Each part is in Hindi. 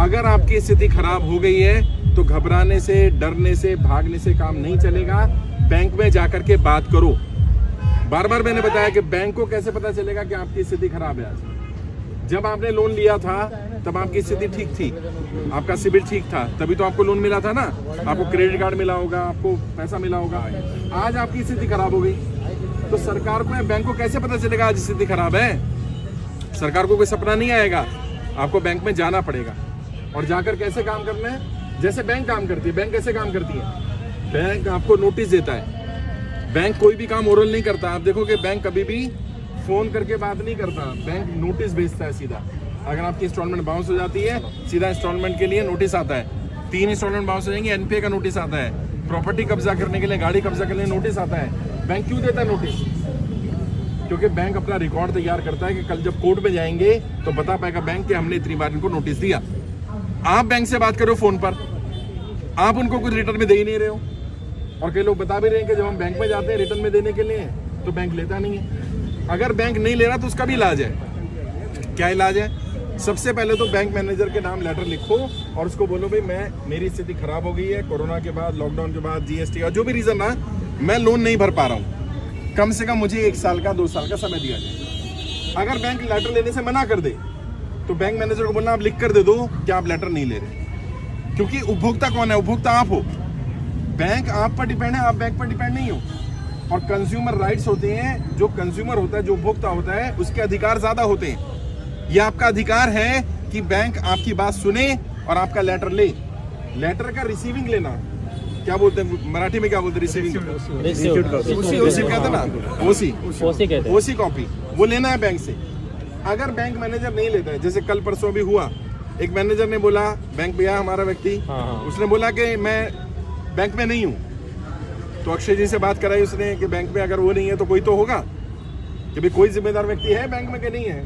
अगर आपकी स्थिति खराब हो गई है तो घबराने से, डरने से, भागने से काम नहीं चलेगा। बैंक में जाकर के बात करो। बार बार मैंने बताया कि बैंक को कैसे पता चलेगा कि आपकी स्थिति खराब है। आज जब आपने लोन लिया था तब आपकी स्थिति ठीक थी, आपका सिबिल ठीक था, तभी तो आपको लोन मिला था ना। आपको क्रेडिट कार्ड मिला होगा, आपको पैसा मिला होगा। आज आपकी स्थिति खराब हो गई तो सरकार को या बैंक को कैसे पता चलेगा आज स्थिति खराब है? सरकार को कोई सपना नहीं आएगा। आपको बैंक में जाना पड़ेगा और जाकर कैसे काम करना है, जैसे बैंक काम करती है। बैंक कैसे काम करती है? बैंक आपको नोटिस देता है। बैंक कोई भी काम ओरल नहीं करता। आप देखोगे बैंक कभी भी फोन करके बात नहीं करता, बैंक नोटिस भेजता है सीधा। अगर आपकी इंस्टॉलमेंट बाउंस हो जाती है, सीधा इंस्टॉलमेंट के लिए नोटिस आता है। 3 इंस्टॉलमेंट बाउंस हो जाएंगे, एनपीए का नोटिस आता है। प्रॉपर्टी कब्जा करने के लिए, गाड़ी कब्जा करने के लिए नोटिस आता है। बैंक क्यों देता है नोटिस? क्योंकि बैंक अपना रिकॉर्ड तैयार करता है कि कल जब कोर्ट में जाएंगे तो बता पाएगा बैंक कि हमने इतनी बार इनको नोटिस दिया। आप बैंक से बात करो फोन पर, आप उनको कुछ रिटर्न में दे ही नहीं रहे हो। और कई लोग बता भी रहे हैं कि जब हम बैंक में जाते हैं रिटर्न में देने के लिए तो बैंक लेता नहीं है। अगर बैंक नहीं ले रहा तो उसका भी इलाज है। क्या इलाज है? सबसे पहले तो बैंक मैनेजर के नाम लेटर लिखो और उसको बोलो भाई मेरी स्थिति खराब हो गई है, कोरोना के बाद, लॉकडाउन के बाद, जीएसटी का जो भी रीजन रहा, मैं लोन नहीं भर पा रहा हूँ, कम से कम मुझे 1 साल का 2 साल का समय दिया जाए। अगर बैंक लेटर लेने से मना कर दे तो बैंक मैनेजर को बोलना आप लिख कर दे दो कि आप लेटर नहीं ले रहे। क्योंकि उपभोक्ता कौन है? उपभोक्ता आप हो। बैंक आप पर डिपेंड है, आप बैंक पर डिपेंड नहीं हो। और कंज्यूमर राइट्स होते हैं, जो कंज्यूमर होता है, जो उपभोक्ता होता है, उसके अधिकार ज्यादा होते हैं। ये आपका अधिकार है कि बैंक आपकी बात सुने और आपका लेटर ले। लेटर का रिसीविंग लेना, क्या बोलते हैं मराठी में, क्या बोलते हैं रिसीविंग? रिसीव कहते हैं ना, ओसी कॉपी, वो लेना है बैंक से। अगर बैंक मैनेजर नहीं लेता है, जैसे कल परसों भी हुआ, एक मैनेजर ने बोला, बैंक पे आया हमारा व्यक्ति, उसने बोला कि मैं बैंक में नहीं हूँ। तो अक्षय जी से बात कराई उसने कि बैंक में अगर वो नहीं है तो कोई तो होगा, कि भाई कोई जिम्मेदार व्यक्ति है बैंक में कि नहीं है।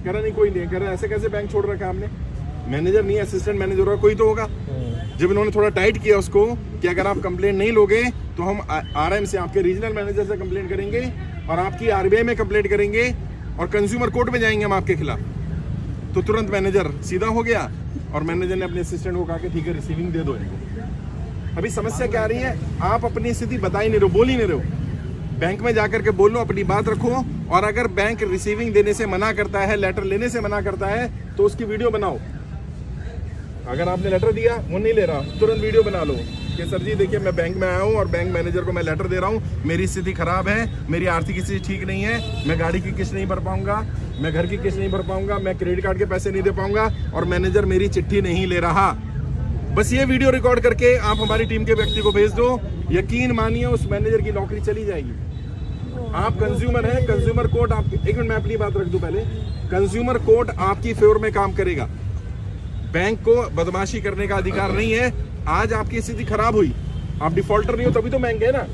कह रहा नहीं, कोई नहीं है। कह रहा ऐसे कैसे बैंक छोड़ रखा हमने? मैनेजर नहीं है, असिस्टेंट मैनेजर होगा, कोई तो होगा। जब इन्होंने थोड़ा टाइट किया उसको कि अगर आप कंप्लेंट नहीं लोगे तो हम आरएम से, आपके रीजनल मैनेजर से कंप्लेंट करेंगे और आपकी आरबीआई में कंप्लेंट करेंगे और कंज्यूमर कोर्ट में जाएंगे हम आपके खिलाफ। तो तुरंत मैनेजर सीधा हो गया और मैनेजर ने अपने असिस्टेंट को कहा कि ठीक है रिसीविंग दे दो इनको। अभी समस्या क्या आ रही है? आप अपनी स्थिति बता ही नहीं रहे हो, बोल ही नहीं रहे हो। बैंक में जाकर के बोलो, अपनी बात रखो। और अगर बैंक रिसीविंग देने से मना करता है, लेटर लेने से मना करता है, तो उसकी वीडियो बनाओ। अगर आपने लेटर दिया, वो नहीं ले रहा, तुरंत वीडियो बना लो कि सर जी देखिए मैं बैंक में आया हूँ और बैंक मैनेजर को मैं लेटर दे रहा हूँ, मेरी स्थिति खराब है, मेरी आर्थिक स्थिति ठीक नहीं है, मैं गाड़ी की किस्त नहीं भर पाऊंगा, मैं घर की किस्त नहीं भर पाऊंगा, मैं क्रेडिट कार्ड के पैसे नहीं दे पाऊंगा और मैनेजर मेरी चिट्ठी नहीं ले रहा। बस ये वीडियो रिकॉर्ड करके आप हमारी टीम के व्यक्ति को भेज दो, यकीन मानिए उस मैनेजर की नौकरी चली जाएगी। आप कंज्यूमर हैं, कंज्यूमर कोर्ट आप, एक मिनट मैं अपनी बात रख दूं पहले, कंज्यूमर कोर्ट आपकी फेवर में काम करेगा। बैंक को बदमाशी करने का अधिकार नहीं है। आज आपकी स्थिति खराब हुई, आप डिफॉल्टर नहीं हो तभी तो बैंक है ना।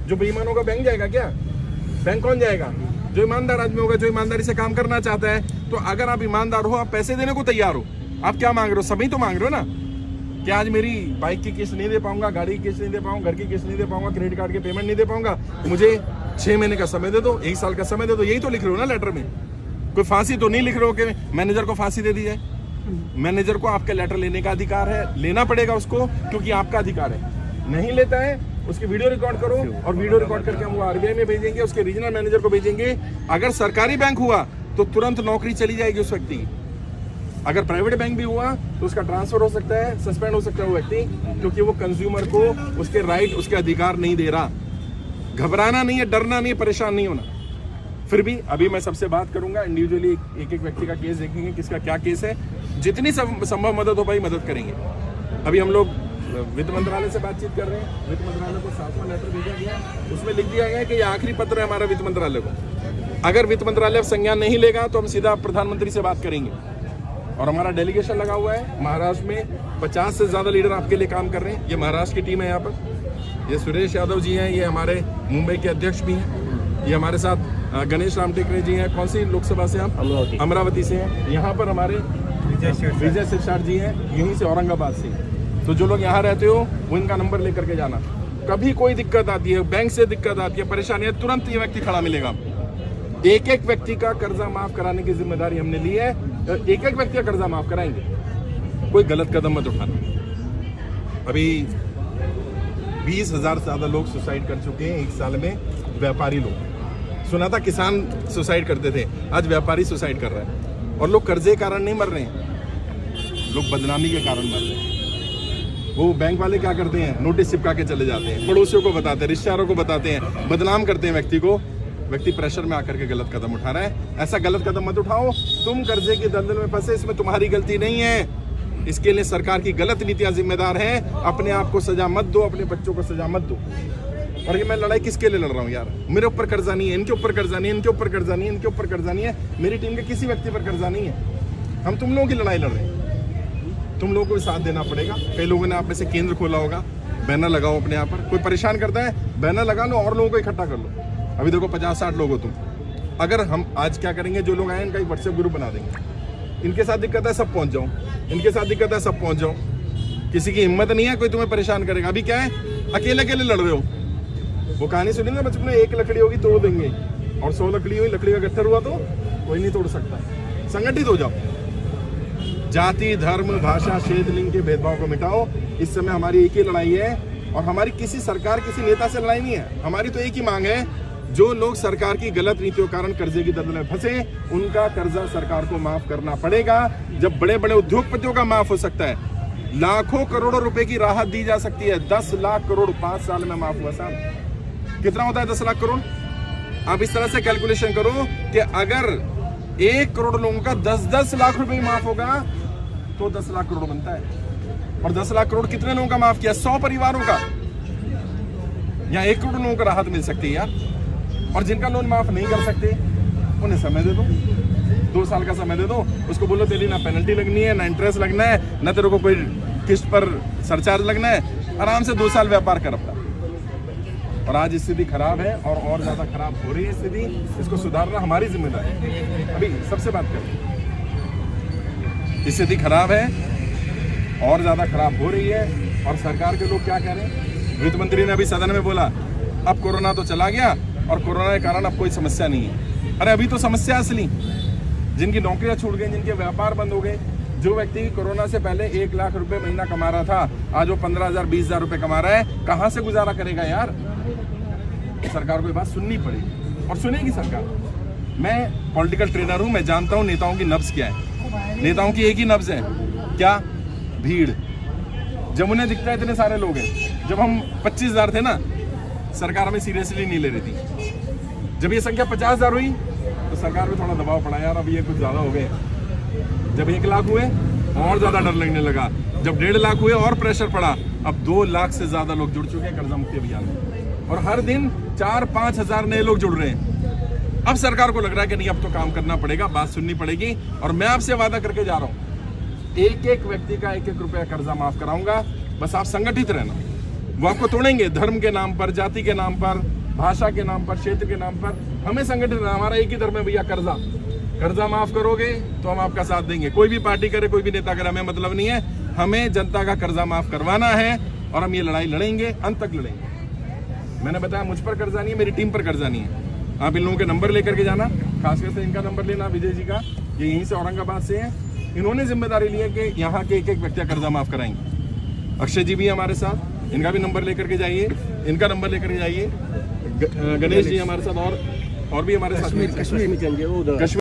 जो बेईमान होगा बैंक जाएगा क्या? बैंक कौन जाएगा? जो ईमानदार आदमी होगा, जो ईमानदारी से काम करना चाहता है। तो अगर आप ईमानदार हो, आप पैसे देने को तैयार हो, आप क्या मांग रहे हो? सभी तो मांग रहे हो ना कि आज मेरी बाइक की किस्त नहीं दे पाऊंगा, गाड़ी की किस्त नहीं दे पाऊंगा, घर की किस्त नहीं दे पाऊंगा, क्रेडिट कार्ड के पेमेंट नहीं दे पाऊंगा, मुझे 6 महीने का समय दे दो, 1 साल का समय दे दो। यही तो लिख रहे हो ना लेटर में। कोई फांसी तो नहीं लिख रहे हो कि मैनेजर को फांसी दे दी जाए। मैनेजर को आपका लेटर लेने का अधिकार है, लेना पड़ेगा उसको, क्योंकि आपका अधिकार है। नहीं लेता है, उसकी वीडियो रिकॉर्ड करो और वीडियो रिकॉर्ड करके हम वो आरबीआई में भेजेंगे, उसके रीजनल मैनेजर को भेजेंगे। अगर सरकारी बैंक हुआ तो तुरंत नौकरी चली जाएगी उस व्यक्ति की। अगर प्राइवेट बैंक भी हुआ तो उसका ट्रांसफर हो सकता है, सस्पेंड हो सकता है वो व्यक्ति, क्योंकि वो कंज्यूमर को उसके राइट, उसके अधिकार नहीं दे रहा। घबराना नहीं है, डरना नहीं है, परेशान नहीं होना। फिर भी अभी मैं सबसे बात करूंगा इंडिविजुअली, एक एक व्यक्ति का केस देखेंगे, किसका क्या केस है, जितनी संभव मदद हो पाई मदद करेंगे। अभी हम लोग वित्त मंत्रालय से बातचीत कर रहे हैं। वित्त मंत्रालय को 7वां लेटर भेजा गया, उसमें लिख दिया गया कि ये आखिरी पत्र है हमारा वित्त मंत्रालय को। अगर वित्त मंत्रालय संज्ञान नहीं लेगा तो हम सीधा प्रधानमंत्री से बात करेंगे। और हमारा डेलीगेशन लगा हुआ है महाराष्ट्र में, 50 से ज़्यादा लीडर आपके लिए काम कर रहे हैं। ये महाराष्ट्र की टीम है यहाँ पर। ये सुरेश यादव जी हैं, ये हमारे मुंबई के अध्यक्ष भी हैं। ये हमारे साथ गणेश राम टेकरे जी हैं। कौन सी लोकसभा से आप? अमरावती से हैं। यहाँ पर हमारे विजय शिरसाट जी हैं, यहीं से औरंगाबाद से। तो जो लोग यहाँ रहते हो वो इनका नंबर लेकर के जाना। कभी कोई दिक्कत आती है, बैंक से दिक्कत आती है, परेशानी है, तुरंत ये व्यक्ति खड़ा मिलेगा। एक एक व्यक्ति का कर्जा माफ कराने की जिम्मेदारी हमने ली है। एक एक व्यक्ति का कर्जा माफ कराएंगे। कोई गलत कदम मत उठाना। अभी 20,000 से ज्यादा लोग सुसाइड कर चुके हैं एक साल में, व्यापारी लोग। सुना था किसान सुसाइड करते थे, आज व्यापारी सुसाइड कर रहा है। और लोग कर्जे के कारण नहीं मर रहे हैं, लोग बदनामी के कारण मर रहे हैं। वो बैंक वाले क्या करते हैं, नोटिस चिपका के चले जाते हैं, पड़ोसियों को बताते हैं, रिश्तेदारों को बताते हैं, बदनाम करते हैं व्यक्ति को। व्यक्ति प्रेशर में आकर के गलत कदम उठा रहा है। ऐसा गलत कदम मत उठाओ। तुम कर्जे की दलदल में फंसे, इसमें तुम्हारी गलती नहीं है। इसके लिए सरकार की गलत नीतियां जिम्मेदार हैं। अपने आप को सजा मत दो, अपने बच्चों को सजा मत दो। और ये मैं लड़ाई किसके लिए लड़ रहा हूँ यार? मेरे ऊपर कर्जा नहीं है, इनके ऊपर कर्जा नहीं है, इनके ऊपर कर्जा नहीं है, इनके ऊपर कर्जा नहीं है, मेरी टीम के किसी व्यक्ति पर कर्जा नहीं है। हम तुम लोगों की लड़ाई लड़ रहे हैं। तुम लोगों को भी साथ देना पड़ेगा। कई लोगों ने आप में से केंद्र खोला होगा, बैनर लगाओ अपने यहाँ पर। कोई परेशान करता है, बैनर लगा लो और लोगों को इकट्ठा कर लो। अभी देखो 50-60 लोग हो तुम। अगर हम आज क्या करेंगे, जो लोग आए इनका एक व्हाट्सएप ग्रुप बना देंगे। इनके साथ दिक्कत है, सब पहुंच जाओ। इनके साथ दिक्कत है, सब पहुंच जाओ। किसी की हिम्मत नहीं है कोई तुम्हें परेशान करेगा। अभी क्या है, अकेले अकेले लड़ रहे हो। वो कहानी सुनी ना बचपन में, एक लकड़ी होगी तोड़ देंगे, और 100 लकड़ी हुई, लकड़ी का गट्ठर हुआ तो कोई नहीं तोड़ सकता। संगठित हो जाओ। जाति, धर्म, भाषा, क्षेत्र, लिंग के भेदभाव को मिटाओ। इस समय हमारी एक ही लड़ाई है, और हमारी किसी सरकार, किसी नेता से लड़ाई नहीं है। हमारी तो एक ही मांग है, जो लोग सरकार की गलत नीतियों के कारण कर्जे की दलदल में फंसे, उनका कर्जा सरकार को माफ करना पड़ेगा। जब बड़े बड़े उद्योगपतियों का माफ हो सकता है, लाखों करोड़ों रुपए की राहत दी जा सकती है। 10 लाख करोड़ 5 साल में माफ हुआ। साहब कितना होता है 10 लाख करोड़? आप इस तरह से कैलकुलेशन करो कि अगर 1 करोड़ लोगों का 10-10 लाख रुपए माफ होगा तो 10 लाख करोड़ बनता है। और 10 लाख करोड़ कितने लोगों का माफ किया? 100 परिवारों का। या 1 करोड़ लोगों को राहत मिल सकती है यार। और जिनका लोन माफ नहीं कर सकते, उन्हें समय दे दो, 2 साल का समय दे दो। उसको बोलो तेरी ना पेनल्टी लगनी है, ना इंटरेस्ट लगना है, ना तेरे को कोई किस्त पर सरचार्ज लगना है। आराम से 2 साल व्यापार कर अपना। और आज स्थिति खराब है, और ज्यादा खराब हो रही है स्थिति। इसको सुधारना हमारी जिम्मेदारी है। अभी सबसे बात करें, स्थिति खराब है, और ज्यादा खराब हो रही है। और सरकार के लोग क्या कह रहे हैं? वित्त मंत्री ने अभी सदन में बोला, अब कोरोना तो चला गया और कोरोना के कारण अब कोई समस्या नहीं है। अरे अभी तो समस्या असली, जिनकी नौकरियां छूट गई, जिनके व्यापार बंद हो गए। जो व्यक्ति कोरोना से पहले 1 लाख रुपए महीना कमा रहा था, आज वो 15,000 20,000 रुपए कमा रहा है। कहां से गुजारा करेगा यार? सरकार को ये बात सुननी पड़ेगी, और सुनेगी सरकार। मैं पॉलिटिकल ट्रेनर हूं, मैं जानता हूं नेताओं की नब्ज क्या है। नेताओं की एक ही नब्ज है, क्या? भीड़। जब उन्हें दिखता है इतने सारे लोग हैं। जब हम 25,000 थे ना, सरकार हमें सीरियसली नहीं ले रही थी। जब ये संख्या 50,000 हुई तो सरकार में थोड़ा दबाव पड़ा, यार अब ये कुछ ज्यादा हो गए। जब 1 लाख हुए और ज्यादा डर लगने लगा। जब 1.5 लाख हुए और प्रेशर पड़ा। अब 2 लाख से ज्यादा लोग जुड़ चुके हैं कर्जा मुक्ति अभियान में, और हर दिन 4-5 हजार नए लोग जुड़ रहे हैं। अब सरकार को लग रहा है कि नहीं, अब तो काम करना पड़ेगा, बात सुननी पड़ेगी। और मैं आपसे वादा करके जा रहा हूँ, एक व्यक्ति का 1-1 रुपया कर्जा माफ कराऊंगा। बस आप संगठित रहना। वो आपको तोड़ेंगे धर्म के नाम पर, जाति के नाम पर, भाषा के नाम पर, क्षेत्र के नाम पर। हमें संगठित रहना। हमारा एक ही धर्म है भैया, कर्जा माफ करोगे तो हम आपका साथ देंगे। कोई भी पार्टी करे, कोई भी नेता करे, हमें मतलब नहीं है। हमें जनता का कर्जा माफ करवाना है, और हम ये लड़ाई लड़ेंगे, अंत तक लड़ेंगे। मैंने बताया मुझ पर कर्जा नहीं है, मेरी टीम पर कर्जा नहीं है। आप इन लोगों के नंबर लेकर के जाना, खासकर से इनका नंबर लेना, विजय जी का। ये यहीं से औरंगाबाद से है। इन्होंने जिम्मेदारी ली है कि यहाँ के 1-1 व्यक्ति कर्जा माफ कराएंगे। अक्षय जी भी हमारे साथ, इनका भी नंबर लेकर के जाइए, इनका नंबर लेकर के जाइए। गणेश जी हमारे साथ, और भी हमारे साथ। कश्मीर में चल गए वो उधर।